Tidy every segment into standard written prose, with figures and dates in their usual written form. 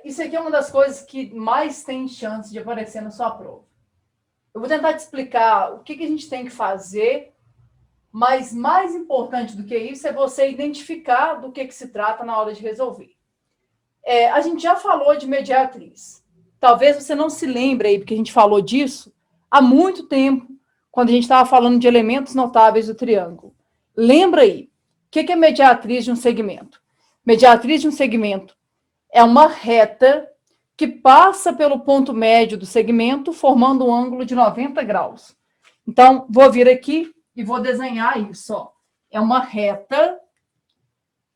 Isso aqui é uma das coisas que mais tem chance de aparecer na sua prova. Eu vou tentar te explicar o que a gente tem que fazer, mas mais importante do que isso é você identificar do que se trata na hora de resolver. A gente já falou de mediatriz. Talvez você não se lembre aí, porque a gente falou disso há muito tempo, quando a gente estava falando de elementos notáveis do triângulo. Lembra aí, o que é mediatriz de um segmento? Mediatriz de um segmento é uma reta que passa pelo ponto médio do segmento, formando um ângulo de 90 graus. Então, vou vir aqui e vou desenhar isso. Ó. É uma reta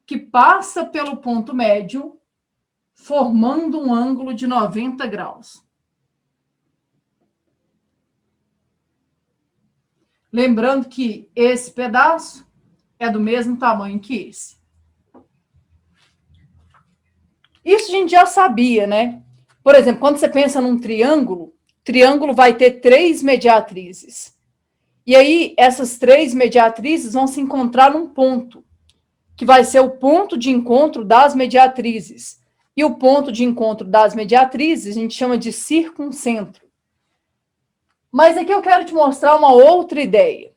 que passa pelo ponto médio, formando um ângulo de 90 graus. Lembrando que esse pedaço é do mesmo tamanho que esse. Isso a gente já sabia, né? Por exemplo, quando você pensa num triângulo, triângulo vai ter 3 mediatrizes. E aí, essas 3 mediatrizes vão se encontrar num ponto, que vai ser o ponto de encontro das mediatrizes. E o ponto de encontro das mediatrizes a gente chama de circuncentro. Mas aqui eu quero te mostrar uma outra ideia.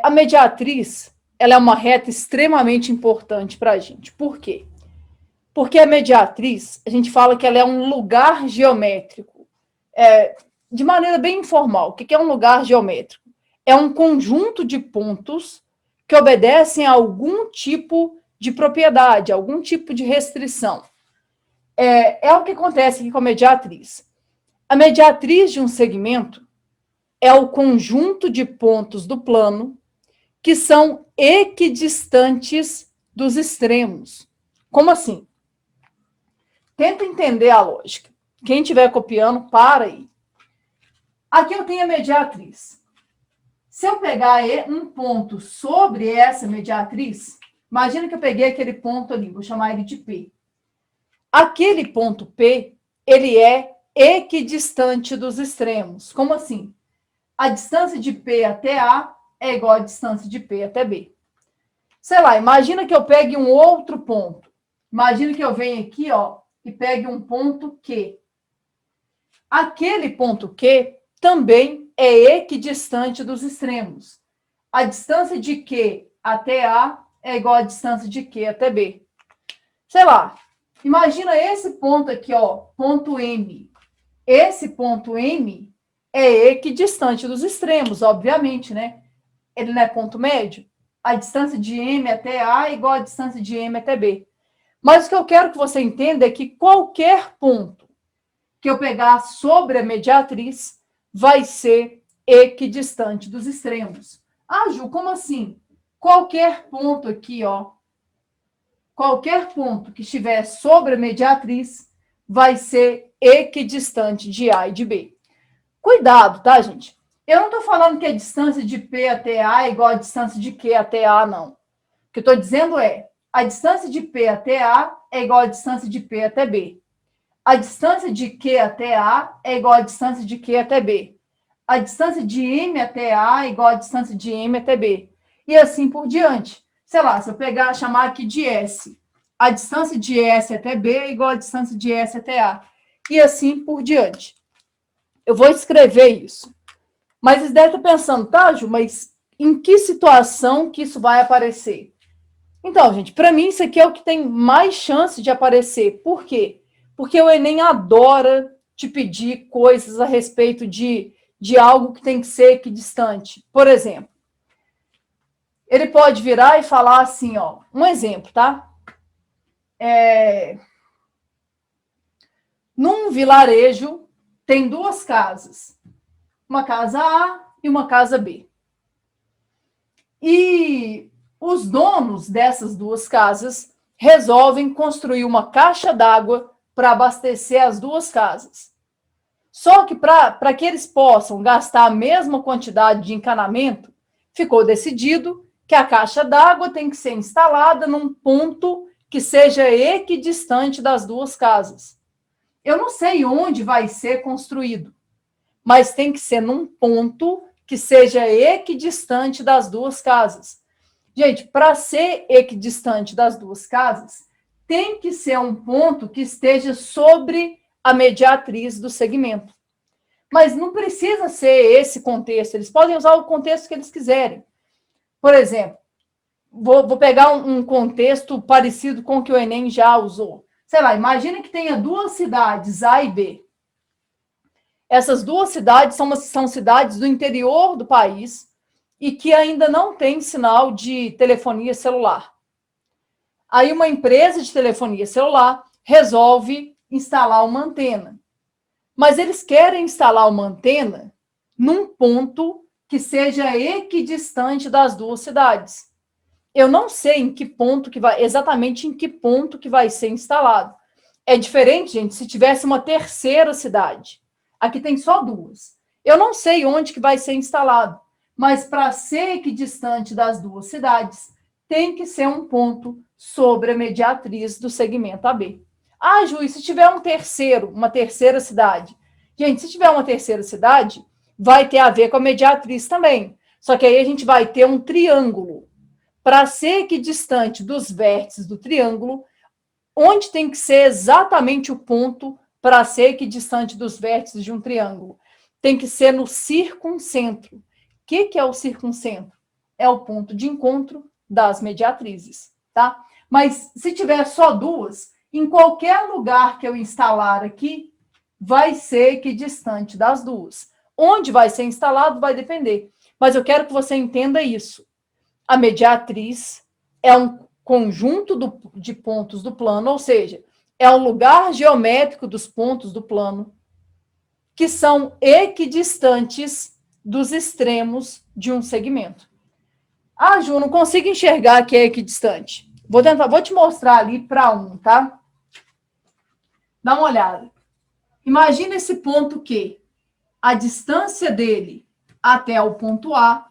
A mediatriz, ela é uma reta extremamente importante para a gente. Por quê? Porque a mediatriz, a gente fala que ela é um lugar geométrico. De maneira bem informal, o que é um lugar geométrico? É um conjunto de pontos que obedecem a algum tipo de propriedade, algum tipo de restrição. É o que acontece aqui com a mediatriz. A mediatriz de um segmento é o conjunto de pontos do plano que são equidistantes dos extremos. Como assim? Tenta entender a lógica. Quem estiver copiando, para aí. Aqui eu tenho a mediatriz. Se eu pegar um ponto sobre essa mediatriz, imagina que eu peguei aquele ponto ali, vou chamar ele de P. Aquele ponto P, ele é equidistante dos extremos. Como assim? A distância de P até A é igual à distância de P até B. Sei lá, imagina que eu pegue um outro ponto. Imagina que eu venha aqui, ó, e pegue um ponto Q. Aquele ponto Q também é equidistante dos extremos. A distância de Q até A é igual à distância de Q até B. Sei lá, imagina esse ponto aqui, ó, ponto M. Esse ponto M é equidistante dos extremos, obviamente, né? Ele não é ponto médio? A distância de M até A é igual à distância de M até B. Mas o que eu quero que você entenda é que qualquer ponto que eu pegar sobre a mediatriz vai ser equidistante dos extremos. Ah, Ju, como assim? Qualquer ponto aqui, ó, qualquer ponto que estiver sobre a mediatriz vai ser equidistante de A e de B. Cuidado, tá, gente? Eu não estou falando que a distância de P até A é igual à distância de Q até A, não. O que eu estou dizendo é, a distância de P até A é igual à distância de P até B. A distância de Q até A é igual à distância de Q até B. A distância de M até A é igual à distância de M até B. E assim por diante. Sei lá, se eu pegar, chamar aqui de S, a distância de S até B é igual à distância de S até A. E assim por diante. Eu vou escrever isso. Mas vocês devem estar pensando, tá, Ju, mas em que situação que isso vai aparecer? Então, gente, para mim isso aqui é o que tem mais chance de aparecer. Por quê? Porque o Enem adora te pedir coisas a respeito de algo que tem que ser equidistante. Por exemplo, ele pode virar e falar assim, ó, um exemplo, tá? Num vilarejo tem 2 casas. Uma casa A e uma casa B. E os donos dessas 2 casas resolvem construir uma caixa d'água para abastecer as 2 casas. Só que para que eles possam gastar a mesma quantidade de encanamento, ficou decidido que a caixa d'água tem que ser instalada num ponto que seja equidistante das 2 casas. Eu não sei onde vai ser construído, mas tem que ser num ponto que seja equidistante das 2 casas. Gente, para ser equidistante das 2 casas, tem que ser um ponto que esteja sobre a mediatriz do segmento. Mas não precisa ser esse contexto, eles podem usar o contexto que eles quiserem. Por exemplo, vou pegar um contexto parecido com o que o Enem já usou. Sei lá, imagina que tenha duas cidades, A e B. Essas duas cidades são cidades do interior do país e que ainda não tem sinal de telefonia celular. Aí uma empresa de telefonia celular resolve instalar uma antena. Mas eles querem instalar uma antena num ponto que seja equidistante das duas cidades. Eu não sei em que ponto que vai, exatamente em que ponto que vai ser instalado. É diferente, gente, se tivesse uma terceira cidade. Aqui tem só duas. Eu não sei onde que vai ser instalado, mas para ser equidistante das duas cidades, tem que ser um ponto sobre a mediatriz do segmento AB. Ah, Ju, e se tiver uma terceira cidade? Gente, se tiver uma terceira cidade, vai ter a ver com a mediatriz também. Só que aí a gente vai ter um triângulo. Para ser equidistante dos vértices do triângulo, onde tem que ser exatamente o ponto para ser equidistante dos vértices de um triângulo? Tem que ser no circuncentro. O que é o circuncentro? É o ponto de encontro das mediatrizes, tá? Mas se tiver só duas, em qualquer lugar que eu instalar aqui, vai ser equidistante das duas. Onde vai ser instalado vai depender. Mas eu quero que você entenda isso. A mediatriz é um conjunto de pontos do plano, ou seja, é o lugar geométrico dos pontos do plano que são equidistantes dos extremos de um segmento. Ah, Ju, não consigo enxergar que é equidistante. Vou te mostrar ali para um, tá? Dá uma olhada. Imagina esse ponto que a distância dele até o ponto A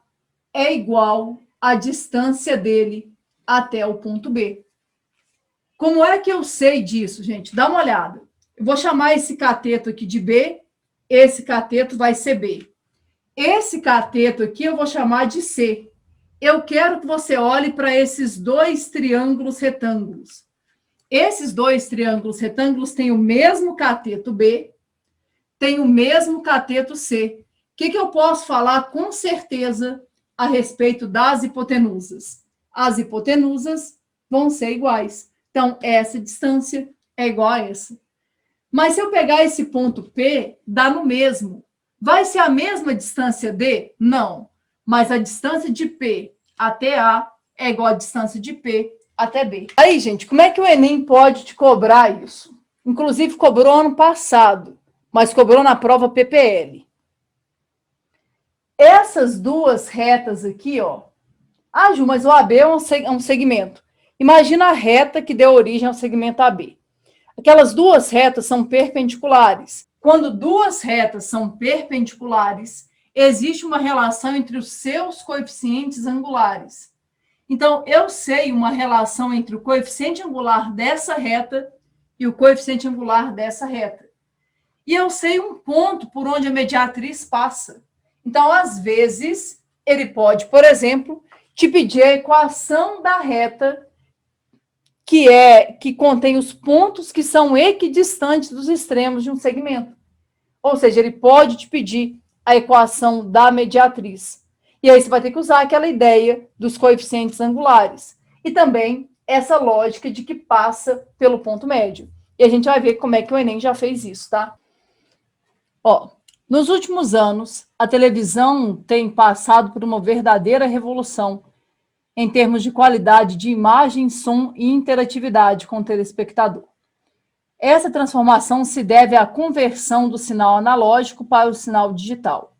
é igual à distância dele até o ponto B. Como é que eu sei disso, gente? Dá uma olhada. Eu vou chamar esse cateto aqui de B, esse cateto vai ser B. Esse cateto aqui eu vou chamar de C. Eu quero que você olhe para esses dois triângulos retângulos. Esses dois triângulos retângulos têm o mesmo cateto B, têm o mesmo cateto C. O que eu posso falar com certeza a respeito das hipotenusas? As hipotenusas vão ser iguais. Então, essa distância é igual a essa. Mas se eu pegar esse ponto P, dá no mesmo. Vai ser a mesma distância D? Não. Mas a distância de P até A é igual a distância de P até B. Aí, gente, como é que o Enem pode te cobrar isso? Inclusive, cobrou ano passado, mas cobrou na prova PPL. Essas duas retas aqui, ó. Ah, Ju, mas o AB é um segmento. Imagina a reta que deu origem ao segmento AB. Aquelas duas retas são perpendiculares. Quando duas retas são perpendiculares, existe uma relação entre os seus coeficientes angulares. Então, eu sei uma relação entre o coeficiente angular dessa reta e o coeficiente angular dessa reta. E eu sei um ponto por onde a mediatriz passa. Então, às vezes, ele pode, por exemplo, te pedir a equação da reta que contém os pontos que são equidistantes dos extremos de um segmento. Ou seja, ele pode te pedir a equação da mediatriz. E aí você vai ter que usar aquela ideia dos coeficientes angulares. E também essa lógica de que passa pelo ponto médio. E a gente vai ver como é que o Enem já fez isso, tá? Ó, nos últimos anos, a televisão tem passado por uma verdadeira revolução em termos de qualidade de imagem, som e interatividade com o telespectador. Essa transformação se deve à conversão do sinal analógico para o sinal digital.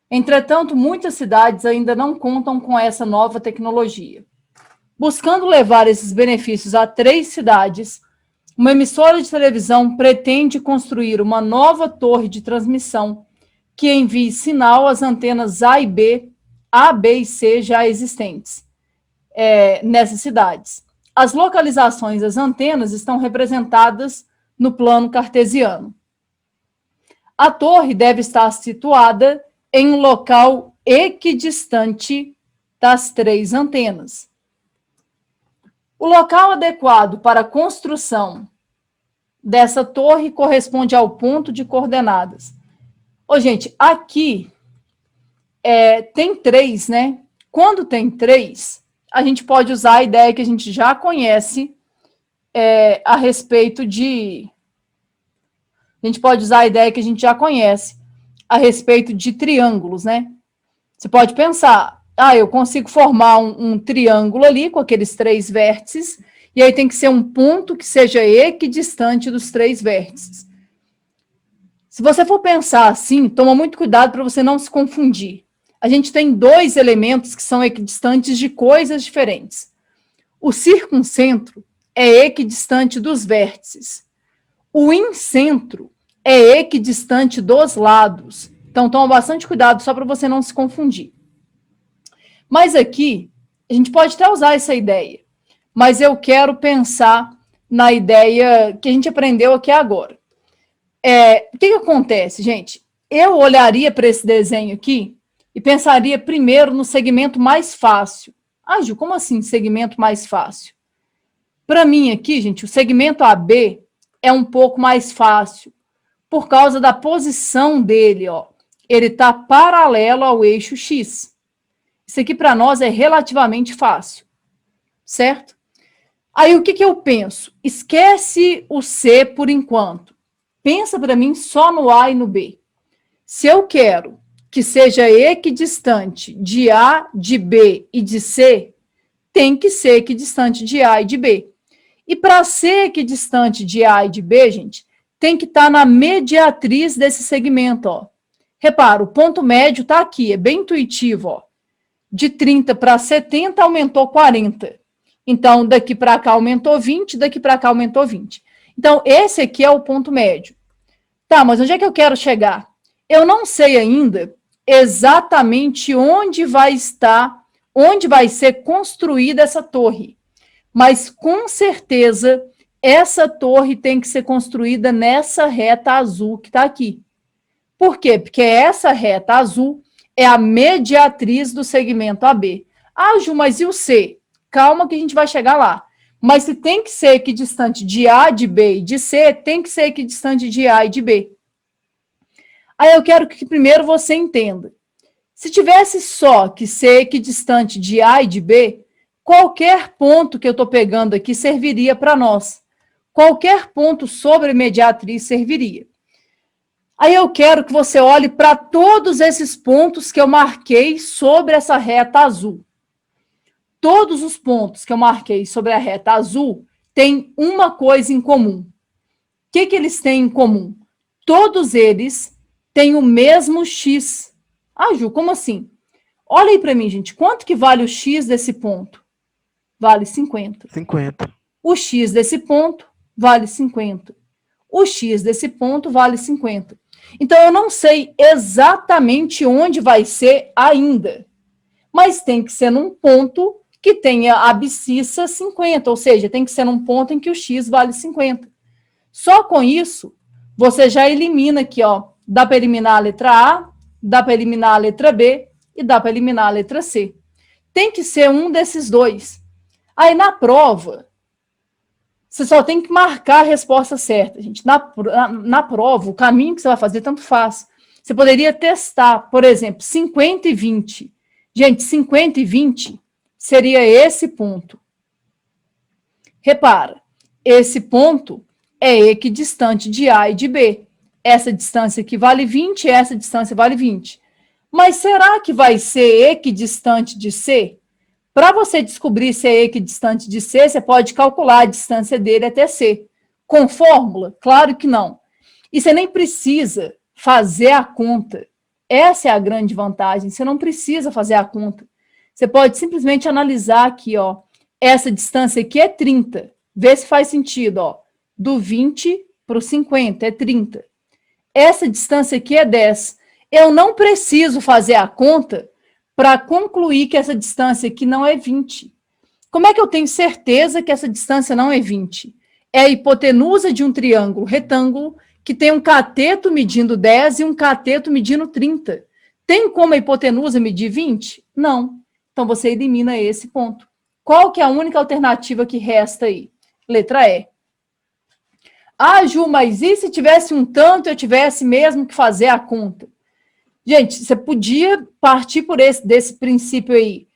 Entretanto, muitas cidades ainda não contam com essa nova tecnologia. Buscando levar esses benefícios a 3 cidades, uma emissora de televisão pretende construir uma nova torre de transmissão que envie sinal às antenas A, B e C já existentes nessas cidades. As localizações das antenas estão representadas no plano cartesiano. A torre deve estar situada em um local equidistante das 3 antenas. O local adequado para a construção dessa torre corresponde ao ponto de coordenadas. Ô, gente, aqui tem 3, né? Quando tem 3, a gente pode usar a ideia que a gente já conhece a respeito de... A gente pode usar a ideia que a gente já conhece a respeito de triângulos, né? Você pode pensar, eu consigo formar um triângulo ali com aqueles 3 vértices, e aí tem que ser um ponto que seja equidistante dos 3 vértices. Se você for pensar assim, toma muito cuidado para você não se confundir. A gente tem 2 elementos que são equidistantes de coisas diferentes. O circuncentro é equidistante dos vértices. O incentro é equidistante dos lados. Então, toma bastante cuidado só para você não se confundir. Mas aqui, a gente pode até usar essa ideia, mas eu quero pensar na ideia que a gente aprendeu aqui agora. O que acontece, gente? Eu olharia para esse desenho aqui e pensaria primeiro no segmento mais fácil. Ju, como assim segmento mais fácil? Para mim aqui, gente, o segmento AB é um pouco mais fácil, por causa da posição dele, ó. Ele está paralelo ao eixo X. Isso aqui para nós é relativamente fácil, certo? Aí o que eu penso? Esquece o C por enquanto. Pensa para mim só no A e no B. Se eu quero que seja equidistante de A, de B e de C, tem que ser equidistante de A e de B. E para ser equidistante de A e de B, gente, tem que estar na mediatriz desse segmento, ó. Repara, o ponto médio está aqui, é bem intuitivo, ó. De 30 para 70 aumentou 40. Então, daqui para cá aumentou 20, daqui para cá aumentou 20. Então, esse aqui é o ponto médio. Tá, mas onde é que eu quero chegar? Eu não sei ainda exatamente onde vai estar, onde vai ser construída essa torre. Mas, com certeza, essa torre tem que ser construída nessa reta azul que está aqui. Por quê? Porque essa reta azul é a mediatriz do segmento AB. Ju, mas e o C? Calma que a gente vai chegar lá. Mas se tem que ser equidistante de A, de B e de C, tem que ser equidistante de A e de B. Aí eu quero que primeiro você entenda. Se tivesse só que ser equidistante de A e de B, qualquer ponto que eu estou pegando aqui serviria para nós. Qualquer ponto sobre a mediatriz serviria. Aí eu quero que você olhe para todos esses pontos que eu marquei sobre essa reta azul. Todos os pontos que eu marquei sobre a reta azul têm uma coisa em comum. O que eles têm em comum? Todos eles têm o mesmo X. Ju, como assim? Olha aí para mim, gente. Quanto que vale o X desse ponto? Vale 50. 50. O X desse ponto vale 50. O X desse ponto vale 50. Então, eu não sei exatamente onde vai ser ainda, mas tem que ser num ponto que tenha abscissa 50, ou seja, tem que ser num ponto em que o X vale 50. Só com isso, você já elimina aqui, ó, dá para eliminar a letra A, dá para eliminar a letra B e dá para eliminar a letra C. Tem que ser um desses dois. Aí, na prova, você só tem que marcar a resposta certa, gente. Na prova, o caminho que você vai fazer tanto faz. Você poderia testar, por exemplo, 50 e 20. Gente, 50 e 20 seria esse ponto. Repara, esse ponto é equidistante de A e de B. Essa distância aqui vale 20, essa distância vale 20. Mas será que vai ser equidistante de C? Para você descobrir se é equidistante de C, você pode calcular a distância dele até C. Com fórmula? Claro que não. E você nem precisa fazer a conta. Essa é a grande vantagem. Você não precisa fazer a conta. Você pode simplesmente analisar aqui, ó. Essa distância aqui é 30. Vê se faz sentido, ó. Do 20 para o 50 é 30. Essa distância aqui é 10. Eu não preciso fazer a conta para concluir que essa distância aqui não é 20. Como é que eu tenho certeza que essa distância não é 20? É a hipotenusa de um triângulo retângulo que tem um cateto medindo 10 e um cateto medindo 30. Tem como a hipotenusa medir 20? Não. Então, você elimina esse ponto. Qual que é a única alternativa que resta aí? Letra E. Ah, Ju, mas e se tivesse um tanto, eu tivesse mesmo que fazer a conta? Gente, você podia partir por desse princípio aí,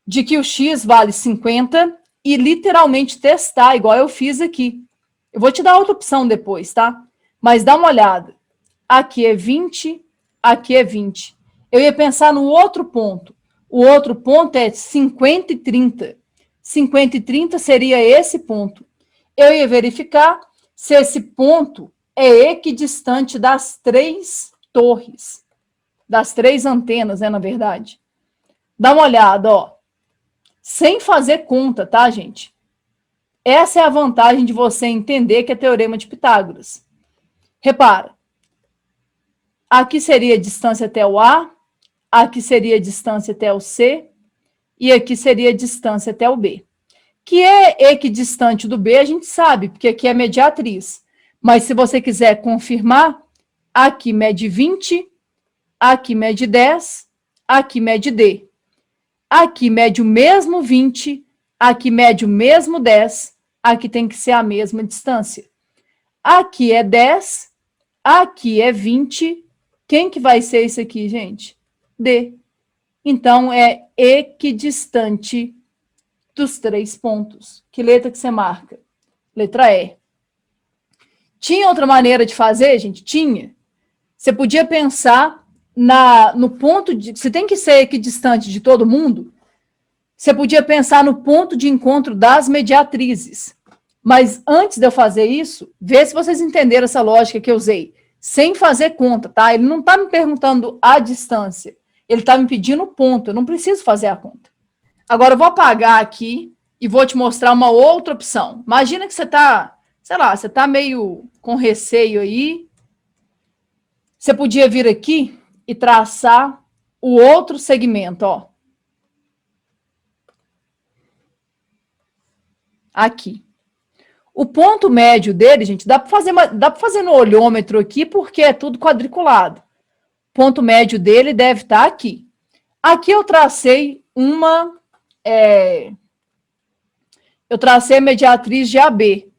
de que o X vale 50 e literalmente testar, igual eu fiz aqui. Eu vou te dar outra opção depois, tá? Mas dá uma olhada. Aqui é 20, aqui é 20. Eu ia pensar no outro ponto. O outro ponto é 50 e 30. 50 e 30 seria esse ponto. Eu ia verificar se esse ponto é equidistante das 3 torres, das 3 antenas, né, na verdade. Dá uma olhada, ó. Sem fazer conta, tá, gente? Essa é a vantagem de você entender que é teorema de Pitágoras. Repara, aqui seria a distância até o A, aqui seria a distância até o C, e aqui seria a distância até o B. Que é equidistante do B, a gente sabe, porque aqui é mediatriz. Mas se você quiser confirmar, aqui mede 20, aqui mede 10, aqui mede D. Aqui mede o mesmo 20, aqui mede o mesmo 10, aqui tem que ser a mesma distância. Aqui é 10, aqui é 20. Quem que vai ser isso aqui, gente? D. Então, é equidistante dos 3 pontos. Que letra que você marca? Letra E. Tinha outra maneira de fazer, gente? Tinha. Você podia pensar no ponto de... Você tem que ser equidistante de todo mundo. Você podia pensar no ponto de encontro das mediatrizes. Mas antes de eu fazer isso, vê se vocês entenderam essa lógica que eu usei. Sem fazer conta, tá? Ele não está me perguntando a distância. Ele está me pedindo o ponto. Eu não preciso fazer a conta. Agora, eu vou apagar aqui e vou te mostrar uma outra opção. Imagina que você está, sei lá, você está meio com receio aí. Você podia vir aqui e traçar o outro segmento, ó. Aqui. O ponto médio dele, gente, dá para fazer no olhômetro aqui, porque é tudo quadriculado. O ponto médio dele deve estar aqui. Aqui eu tracei eu tracei a mediatriz de AB.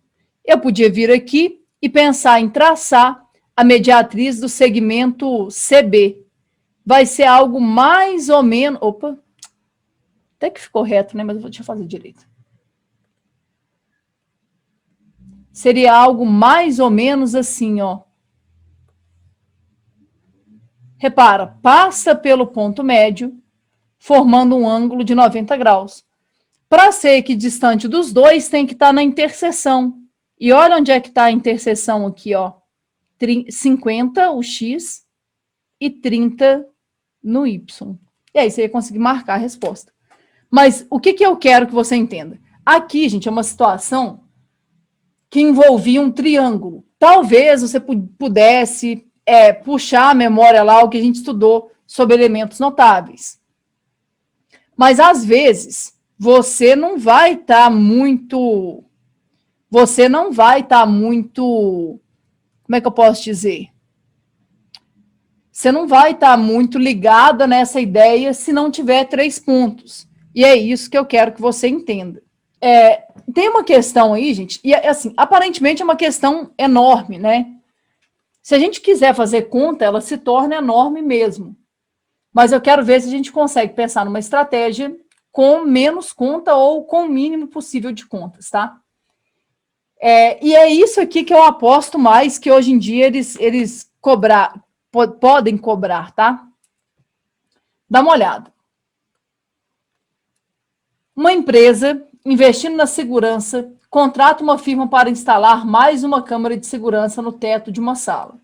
Eu podia vir aqui e pensar em traçar a mediatriz do segmento CB. Vai ser algo mais ou menos... Opa! Até que ficou reto, né? Mas deixa eu fazer direito. Seria algo mais ou menos assim, ó. Repara, passa pelo ponto médio, formando um ângulo de 90 graus. Para ser equidistante dos dois, tem que estar na interseção. E olha onde é que está a interseção aqui, ó. 50, o X, e 30 no Y. E aí você ia conseguir marcar a resposta. Mas o que eu quero que você entenda? Aqui, gente, é uma situação que envolvia um triângulo. Talvez você pudesse puxar a memória lá o que a gente estudou sobre elementos notáveis. Mas, às vezes, você não vai estar muito... Como é que eu posso dizer? Você não vai estar muito ligada nessa ideia se não tiver 3 pontos. E é isso que eu quero que você entenda. Tem uma questão aí, gente, e assim, aparentemente é uma questão enorme, né? Se a gente quiser fazer conta, ela se torna enorme mesmo. Mas eu quero ver se a gente consegue pensar numa estratégia com menos conta ou com o mínimo possível de contas, tá? E é isso aqui que eu aposto mais, que hoje em dia eles podem cobrar, tá? Dá uma olhada. Uma empresa, investindo na segurança, contrata uma firma para instalar mais uma câmera de segurança no teto de uma sala.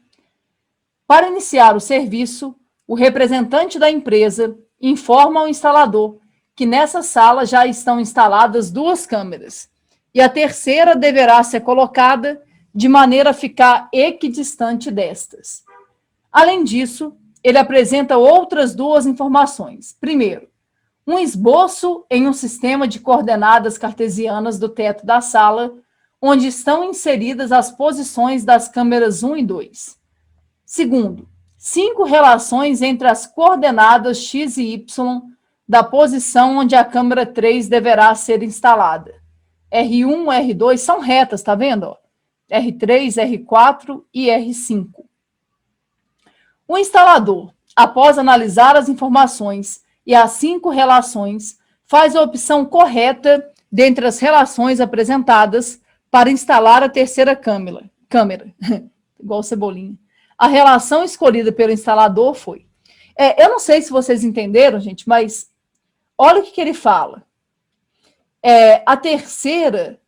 Para iniciar o serviço, o representante da empresa informa ao instalador que nessa sala já estão instaladas 2 câmeras e a terceira deverá ser colocada de maneira a ficar equidistante destas. Além disso, ele apresenta outras 2 informações. Primeiro, um esboço em um sistema de coordenadas cartesianas do teto da sala, onde estão inseridas as posições das câmeras 1 e 2. Segundo, 5 relações entre as coordenadas x e y da posição onde a câmera 3 deverá ser instalada. R1, R2 são retas, tá vendo? R3, R4 e R5. O instalador, após analisar as informações e as 5 relações, faz a opção correta dentre as relações apresentadas para instalar a terceira câmera. Igual Cebolinha. A relação escolhida pelo instalador foi... eu não sei se vocês entenderam, gente, mas olha o que ele fala. A terceira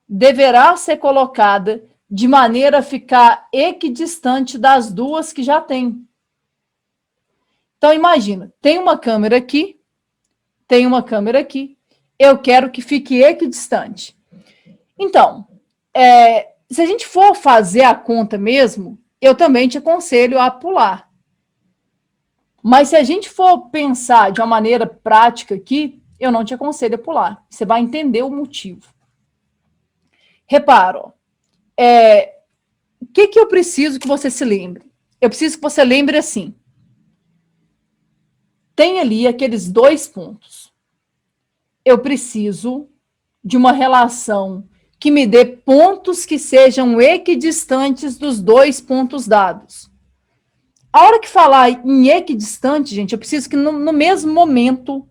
deverá ser colocada de maneira a ficar equidistante das duas que já tem. Então, imagina, tem uma câmera aqui, tem uma câmera aqui, eu quero que fique equidistante. Então, se a gente for fazer a conta mesmo, eu também te aconselho a pular. Mas se a gente for pensar de uma maneira prática aqui, eu não te aconselho a pular. Você vai entender o motivo. Repara, o que eu preciso que você se lembre? Eu preciso que você lembre assim. Tem ali aqueles 2 pontos. Eu preciso de uma relação que me dê pontos que sejam equidistantes dos 2 pontos dados. A hora que falar em equidistante, gente, eu preciso que no mesmo momento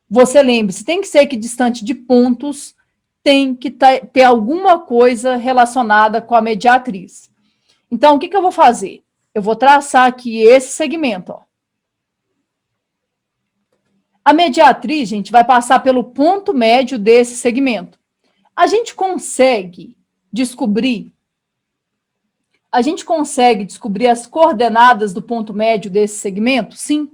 você lembre, se tem que ser equidistante de pontos, tem que ter alguma coisa relacionada com a mediatriz. Então, o que eu vou fazer? Eu vou traçar aqui esse segmento, ó. A mediatriz, gente, vai passar pelo ponto médio desse segmento. A gente consegue descobrir as coordenadas do ponto médio desse segmento? Sim.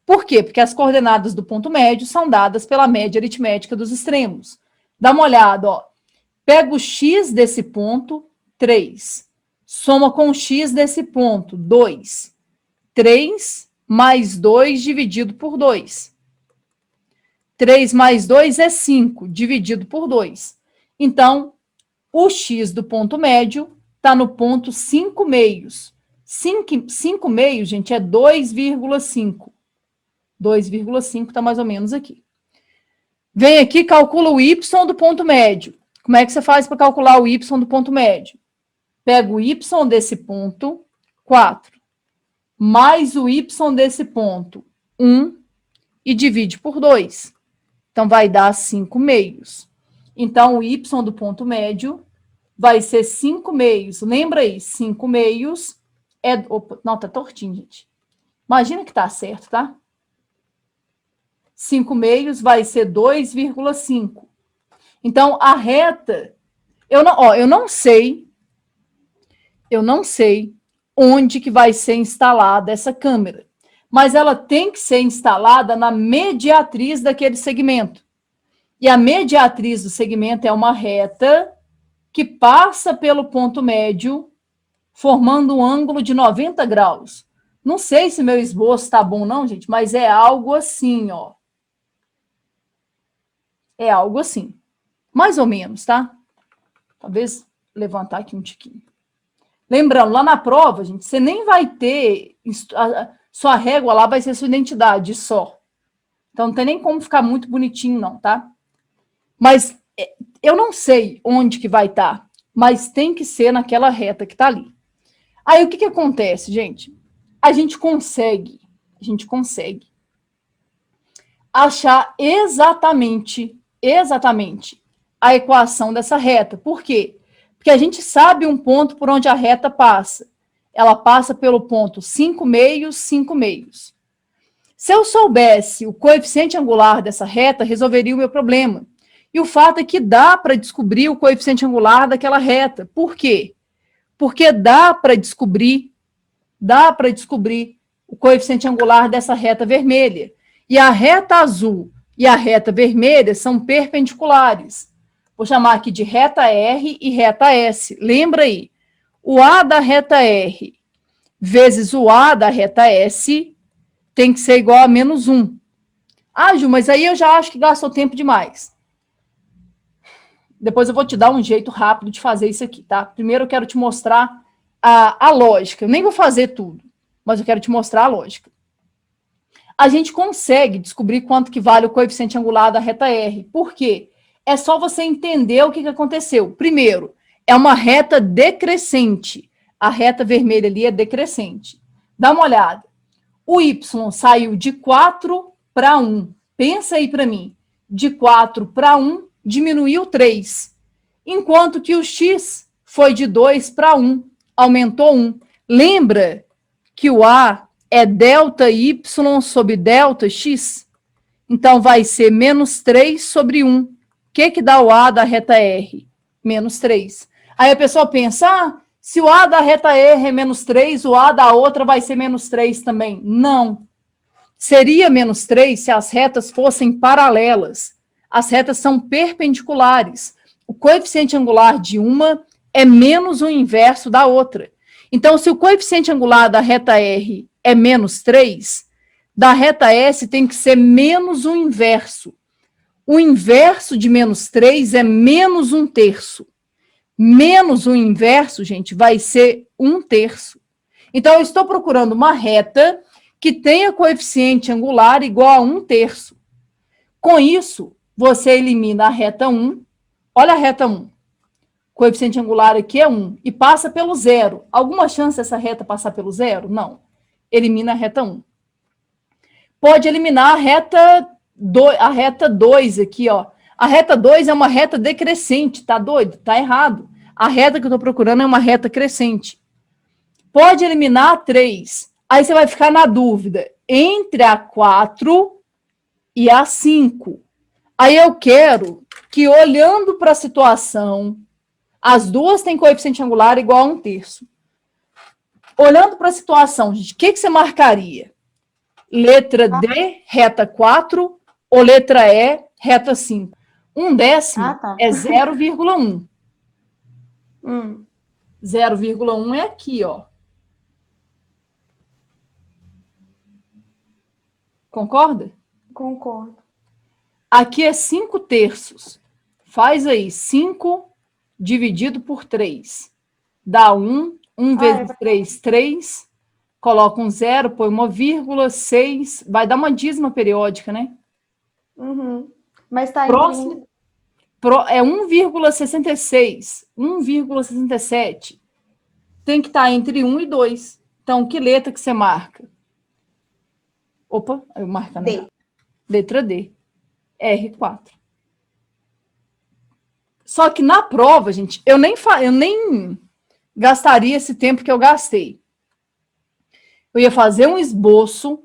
Por quê? Porque as coordenadas do ponto médio são dadas pela média aritmética dos extremos. Dá uma olhada, ó. Pega o x desse ponto, 3. Soma com o x desse ponto, 2. 3 mais 2 dividido por 2. 3 mais 2 é 5, dividido por 2. Então, o x do ponto médio está no ponto 5 meios. 5 meios, gente, é 2,5. 2,5 está mais ou menos aqui. Vem aqui, calcula o y do ponto médio. Como é que você faz para calcular o y do ponto médio? Pega o y desse ponto, 4, mais o y desse ponto, 1, e divide por 2. Então, vai dar 5 meios. Então, o y do ponto médio vai ser 5 meios. Lembra aí, 5 meios é... Opa, não, tá tortinho, gente. Imagina que tá certo, tá? 5 meios vai ser 2,5. Então, a reta... Eu não sei onde que vai ser instalada essa câmera, mas ela tem que ser instalada na mediatriz daquele segmento. E a mediatriz do segmento é uma reta que passa pelo ponto médio, formando um ângulo de 90 graus. Não sei se meu esboço está bom não, gente, mas é algo assim, ó. É algo assim. Mais ou menos, tá? Talvez levantar aqui um tiquinho. Lembrando, lá na prova, gente, você nem vai ter... Sua régua lá vai ser sua identidade só. Então, não tem nem como ficar muito bonitinho, não, tá? Mas eu não sei onde que vai estar, mas tem que ser naquela reta que está ali. Aí, o que acontece, gente? A gente consegue achar exatamente a equação dessa reta. Por quê? Porque a gente sabe um ponto por onde a reta passa. Ela passa pelo ponto 5 meios, 5 meios. Se eu soubesse o coeficiente angular dessa reta, resolveria o meu problema. E o fato é que dá para descobrir o coeficiente angular daquela reta. Por quê? Porque dá para descobrir o coeficiente angular dessa reta vermelha. E a reta azul e a reta vermelha são perpendiculares. Vou chamar aqui de reta R e reta S. Lembra aí, o A da reta R vezes o A da reta S tem que ser igual a menos 1. Ah, Ju, mas aí eu já acho que gastou tempo demais. Depois eu vou te dar um jeito rápido de fazer isso aqui, tá? Primeiro eu quero te mostrar a lógica. Eu nem vou fazer tudo, mas eu quero te mostrar a lógica. a gente consegue descobrir quanto que vale o coeficiente angular da reta R. Por quê? É só você entender o que aconteceu. Primeiro, é uma reta decrescente. A reta vermelha ali é decrescente. Dá uma olhada. O Y saiu de 4 para 1. Pensa aí para mim. De 4 para 1, diminuiu 3. Enquanto que o X foi de 2 para 1, aumentou 1. Lembra que o A é delta Y sobre delta X? Então, vai ser menos 3 sobre 1. O que dá o A da reta R? Menos 3. Aí a pessoa pensa, se o A da reta R é menos 3, o A da outra vai ser menos 3 também. Não. Seria menos 3 se as retas fossem paralelas. As retas são perpendiculares. O coeficiente angular de uma é menos o inverso da outra. Então, se o coeficiente angular da reta R é menos 3, da reta S tem que ser menos o inverso. O inverso de menos 3 é menos 1/3. Menos o inverso, gente, vai ser 1/3. Então, eu estou procurando uma reta que tenha coeficiente angular igual a 1/3. Com isso, você elimina a reta 1. Olha a reta 1. Coeficiente angular aqui é 1. E passa pelo zero. Alguma chance dessa reta passar pelo zero? Não. Elimina a reta 1. Pode eliminar a reta 2 aqui, ó. A reta 2 é uma reta decrescente, tá doido? Tá errado. A reta que eu tô procurando é uma reta crescente. Pode eliminar a 3. Aí você vai ficar na dúvida entre a 4 e a 5. Aí eu quero que, olhando para a situação, as duas têm coeficiente angular igual a 1/3. Olhando para a situação, gente, o que você marcaria? Letra D, reta 4, ou letra E, reta 5? 1/10 tá. é 0,1. 1. 0,1 é aqui, ó. Concorda? Concordo. Aqui é 5/3. Faz aí, 5 dividido por 3. Dá 1. 1 vezes 3, 3. Coloca um 0, põe uma vírgula, 6. Vai dar uma dízima periódica, né? Uhum. Mas tá Próximo. É 1,66. 1,67. Tem que estar entre 1 e 2. Então, que letra que você marca? Opa, eu marco, né? D. Letra D. R4. Só que na prova, gente, eu nem gastaria esse tempo que eu gastei. Eu ia fazer um esboço,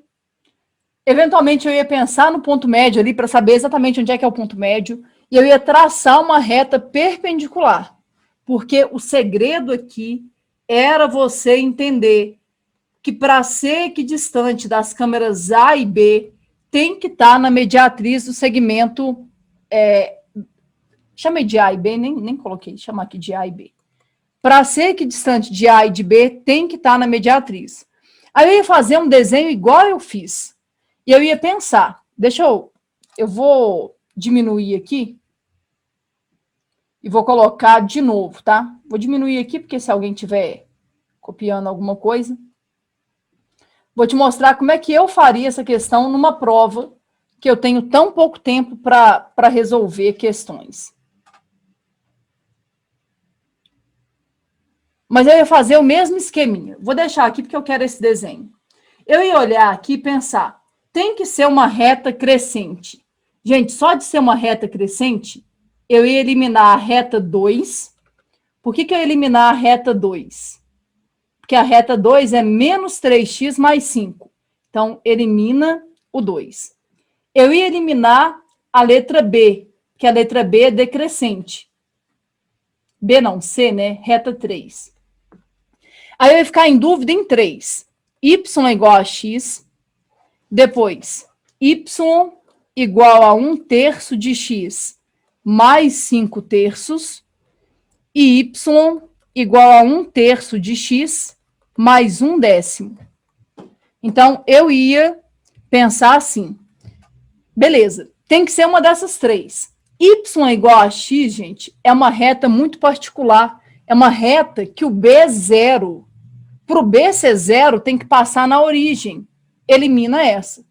eventualmente eu ia pensar no ponto médio ali para saber exatamente onde é que é o ponto médio, e eu ia traçar uma reta perpendicular, porque o segredo aqui era você entender que para ser equidistante das câmeras A e B, tem que estar na mediatriz do segmento, chamei de A e B, nem coloquei, chamar aqui de A e B. Para ser equidistante de A e de B, tem que estar na mediatriz. Aí eu ia fazer um desenho igual eu fiz. E eu ia pensar, eu vou diminuir aqui e vou colocar de novo, tá? Vou diminuir aqui, porque se alguém estiver copiando alguma coisa, vou te mostrar como é que eu faria essa questão numa prova que eu tenho tão pouco tempo para resolver questões. Mas eu ia fazer o mesmo esqueminha. Vou deixar aqui porque eu quero esse desenho. Eu ia olhar aqui e pensar, tem que ser uma reta crescente. Gente, só de ser uma reta crescente, eu ia eliminar a reta 2. Por que eu ia eliminar a reta 2? Porque a reta 2 é menos 3x mais 5. Então, elimina o 2. Eu ia eliminar a letra B, que a letra B é decrescente. B não, C, né? Reta 3. Aí eu ia ficar em dúvida em 3. Y é igual a x. Depois, y igual a 1/3 de x mais 5/3. E y igual a 1/3 de x mais 1/10. Então, eu ia pensar assim. Beleza, tem que ser uma dessas três. Y igual a x, gente, é uma reta muito particular. É uma reta que o B é zero. Para o B ser zero, tem que passar na origem. Elimina essa.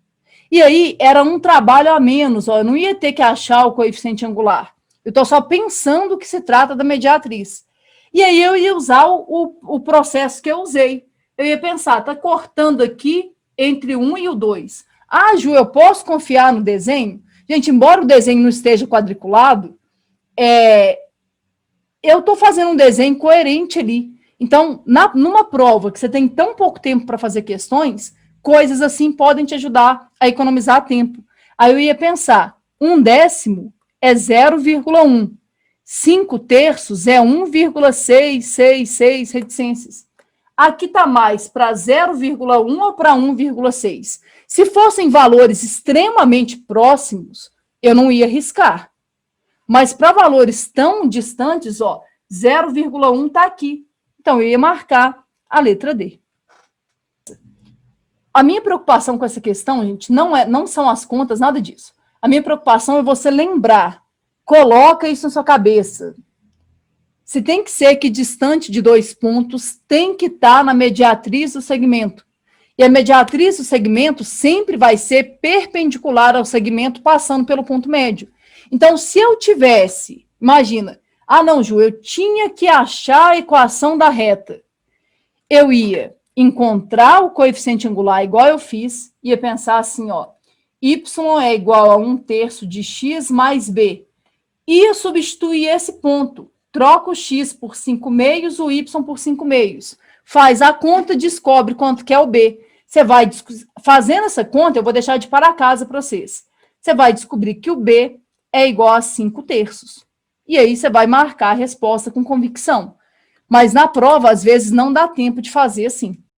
E aí era um trabalho a menos, ó, eu não ia ter que achar o coeficiente angular. Eu estou só pensando que se trata da mediatriz. E aí eu ia usar o processo que eu usei. Eu ia pensar, está cortando aqui entre 1 e o 2. Ah, Ju, eu posso confiar no desenho? Gente, embora o desenho não esteja quadriculado, eu estou fazendo um desenho coerente ali. Então, numa prova que você tem tão pouco tempo para fazer questões, coisas assim podem te ajudar a economizar tempo. Aí eu ia pensar, 1/10 é 0,1. 5/3 é 1,666 reticências. Aqui está mais para 0,1 ou para 1,6. Se fossem valores extremamente próximos, eu não ia arriscar. Mas para valores tão distantes, ó, 0,1 está aqui. Então, eu ia marcar a letra D. A minha preocupação com essa questão, gente, não são as contas, nada disso. A minha preocupação é você lembrar. Coloca isso na sua cabeça. Se tem que ser que distante de 2 pontos, tem que estar na mediatriz do segmento. E a mediatriz do segmento sempre vai ser perpendicular ao segmento passando pelo ponto médio. Então, se eu tivesse, imagina, não, Ju, eu tinha que achar a equação da reta. Eu ia encontrar o coeficiente angular igual eu fiz, ia pensar assim, ó, y é igual a 1/3 de x mais b. Ia substituir esse ponto. Troca o x por 5/2, o y por 5/2. Faz a conta, descobre quanto que é o b. Você vai, fazendo essa conta, eu vou deixar de para casa para vocês. Você vai descobrir que o b é igual a 5/3. E aí você vai marcar a resposta com convicção. Mas na prova, às vezes, não dá tempo de fazer assim.